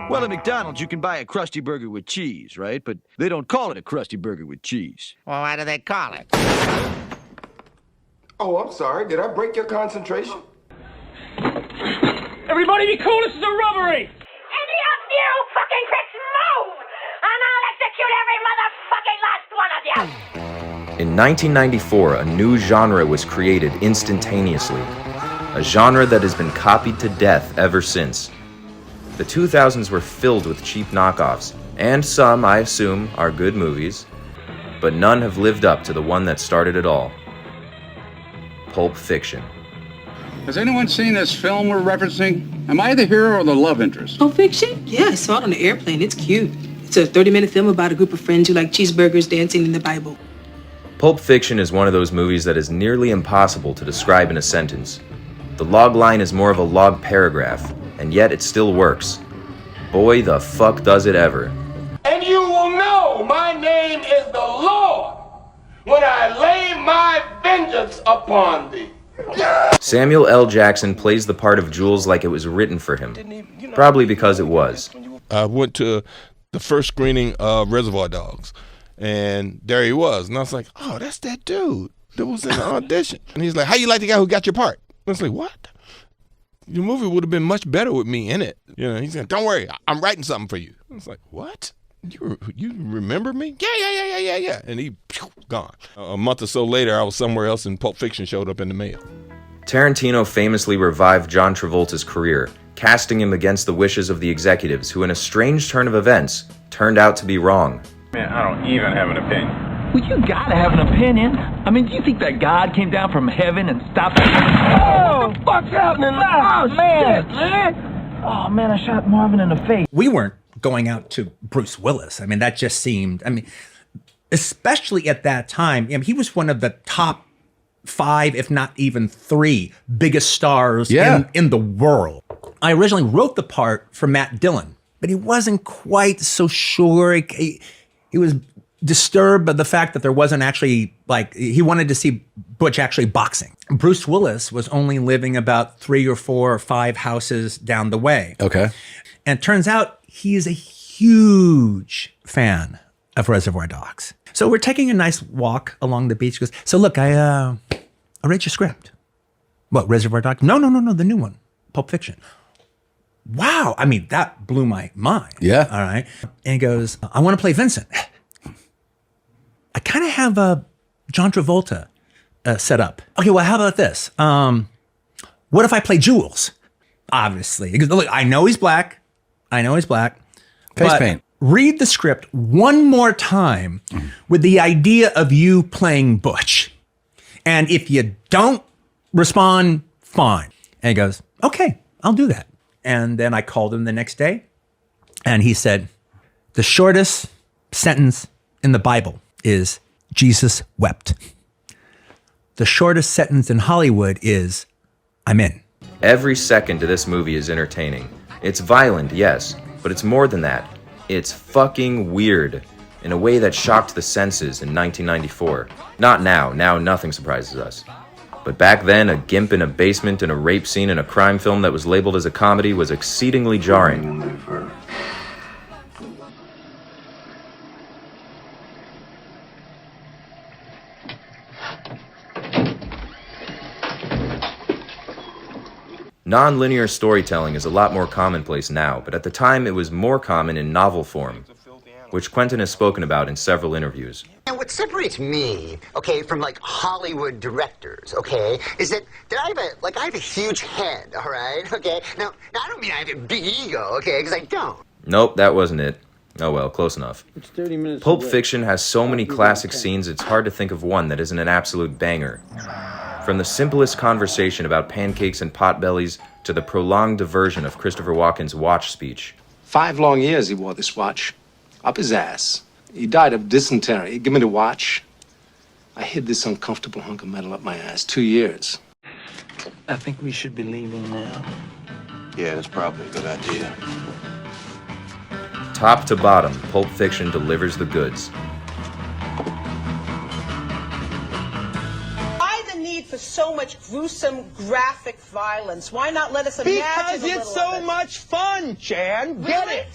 Well, at McDonald's, you can buy a Krusty Burger with cheese, right? But they don't call it a Krusty Burger with cheese. Well, what do they call it? Oh, I'm sorry. Did I break your concentration? Everybody be cool, this is a robbery! Any of you fucking pricks move, and I'll execute every motherfucking last one of you! In 1994, a new genre was created instantaneously. A genre that has been copied to death ever since. The 2000s were filled with cheap knockoffs, and some, I assume, are good movies, but none have lived up to the one that started it all. Pulp Fiction. Has anyone seen this film we're referencing? Am I the hero or the love interest? Pulp Fiction? Yeah, I saw it on the airplane. It's cute. It's a 30-minute film about a group of friends who like cheeseburgers dancing in the Bible. Pulp Fiction is one of those movies that is nearly impossible to describe in a sentence. The log line is more of a log paragraph, and yet it still works. Boy, the fuck does it ever. And you will know my name is the Lord when I lay my vengeance upon thee. Samuel L. Jackson plays the part of Jules like it was written for him. Probably because it was. I went to the first screening of Reservoir Dogs, and there he was. And I was like, oh, that's that dude that was in the audition. And he's like, how you like the guy who got your part? I was like, what? Your movie would have been much better with me in it. You know, he said, don't worry, I'm writing something for you. I was like, what? You remember me? Yeah. And he, gone. A month or so later, I was somewhere else and Pulp Fiction showed up in the mail. Tarantino famously revived John Travolta's career, casting him against the wishes of the executives who, in a strange turn of events, turned out to be wrong. Man, I don't even have an opinion. Well, you gotta have an opinion. I mean, do you think that God came down from heaven and stopped that woman? Oh, what the fuck's happening? Oh, man. Shit, man. Oh, man, I shot Marvin in the face. We weren't going out to Bruce Willis. I mean, that just seemed, especially at that time, he was one of the top 5, if not even 3, biggest stars in the world. I originally wrote the part for Matt Dillon, but he wasn't quite so sure. He was disturbed by the fact that there wasn't actually, he wanted to see Butch actually boxing. Bruce Willis was only living about 3 or 4 or 5 houses down the way. Okay. And it turns out he's a huge fan of Reservoir Dogs. So we're taking a nice walk along the beach. He goes, so look, I read your script. What, Reservoir Dogs? No, the new one, Pulp Fiction. Wow, that blew my mind. Yeah. All right. And he goes, I want to play Vincent. I kind of have John Travolta set up. Okay, well, how about this? What if I play Jules? Obviously. He goes, look, I know he's black. Face paint. Read the script one more time with the idea of you playing Butch. And if you don't respond, fine. And he goes, okay, I'll do that. And then I called him the next day, and he said, the shortest sentence in the Bible is Jesus wept. The shortest sentence in Hollywood is, I'm in. Every second of this movie is entertaining. It's violent, yes, but it's more than that. It's fucking weird, in a way that shocked the senses in 1994. Not now. Now nothing surprises us. But back then, a gimp in a basement and a rape scene in a crime film that was labeled as a comedy was exceedingly jarring. Nonlinear storytelling is a lot more commonplace now, but at the time it was more common in novel form, which Quentin has spoken about in several interviews. And what separates me, okay, from Hollywood directors, okay, is that I have a huge head, all right, okay? Now I don't mean I have a big ego, okay, because I don't. Nope, that wasn't it. Oh well, close enough. It's 30 minutes Pulp Fiction has so many classic scenes it's hard to think of one that isn't an absolute banger. From the simplest conversation about pancakes and potbellies to the prolonged diversion of Christopher Walken's watch speech. 5 long years he wore this watch. Up his ass. He died of dysentery. Give me the watch. I hid this uncomfortable hunk of metal up my ass 2 years. I think we should be leaving now. Yeah, that's probably a good idea. Top to bottom, Pulp Fiction delivers the goods. Why the need for so much much gruesome, graphic violence? Why not let us imagine Because a little it's so of it? much fun, Jan. Get it?